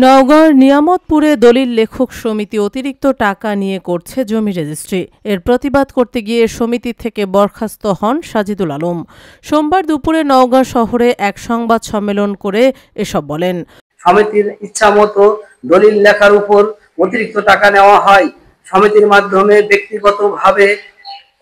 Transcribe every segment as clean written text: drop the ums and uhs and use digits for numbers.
নওগাঁর নিয়ামতপুরে দলিল লেখক সমিতি অতিরিক্ত টাকা নিয়ে করছে জমি রেজিস্ট্রি। এর প্রতিবাদ করতে গিয়ে সমিতি থেকে বরখাস্ত হন সাজিদুল আলম। সোমবার দুপুরে নওগাঁ শহরে এক সংবাদ সম্মেলন করে এসব বলেন। সমিতির ইচ্ছামতো দলিল লেখার উপর অতিরিক্ত টাকা নেওয়া হয়। সমিতির মাধ্যমে ব্যক্তিগতভাবে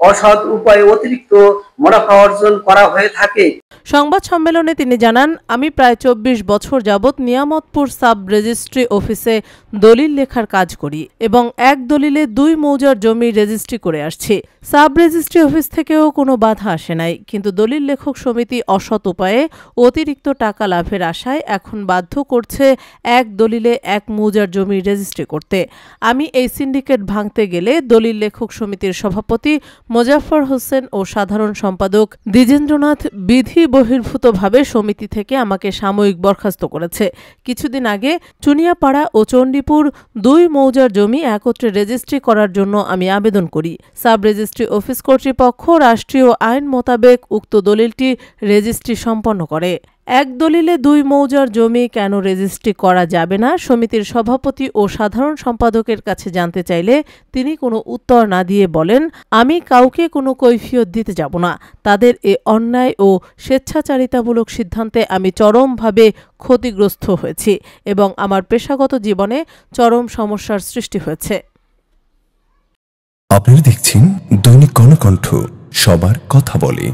অসৎ উপায়ে অতিরিক্ত মুনাফা অর্জন করা হয়ে থাকে। সংবাদ সম্মেলনে তিনি জানান, আমি প্রায় ২৪ বছর যাবৎ নিয়ামতপুর সাব রেজিস্ট্রি অফিসে দলিল লেখার কাজ করি এবং এক দলিলে ২ মৌজার জমি রেজিস্ট্রি করে আসছি। সাব রেজিস্ট্রি অফিস থেকেও কোনো বাধা আসে নাই, কিন্তু দলিল লেখক সমিতি অসৎ উপায়ে অতিরিক্ত টাকা লাভের আশায় এখন বাধ্য করছে এক দলিলে ১ মৌজার জমি রেজিস্ট্রি করতে। আমি এই সিন্ডিকেট ভাঙতে গেলে দলিল লেখক সমিতির সভাপতি মোজাফফর হোসেন ও সাধারণ সম্পাদক দ্বিজেন্দ্রনাথ বিধি বহির্ভূতভাবে সমিতি থেকে আমাকে সাময়িক বরখাস্ত করেছে। কিছুদিন আগে চুনিয়াপাড়া ও চণ্ডীপুর ২ মৌজার জমি একত্রে রেজিস্ট্রি করার জন্য আমি আবেদন করি। সাব রেজিস্ট্রি অফিস কর্তৃপক্ষ রাষ্ট্রীয় আইন মোতাবেক উক্ত দলিলটি রেজিস্ট্রি সম্পন্ন করে। এক দলিলে ২ মৌজার জমি কেন রেজিস্ট্রি করা যাবে না, সমিতির সভাপতি ও সাধারণ সম্পাদকের কাছে জানতে চাইলে তিনি কোনো উত্তর না দিয়ে বলেন, আমি কাউকে কোনো কৈফিয়ত দিতে যাব না। তাদের এ অন্যায় ও স্বেচ্ছাচারিতামূলক সিদ্ধান্তে আমি চরমভাবে ক্ষতিগ্রস্ত হয়েছি এবং আমার পেশাগত জীবনে চরম সমস্যার সৃষ্টি হয়েছে। আপনারা দেখছেন দৈনিক গণকণ্ঠ, সবার কথা বলে।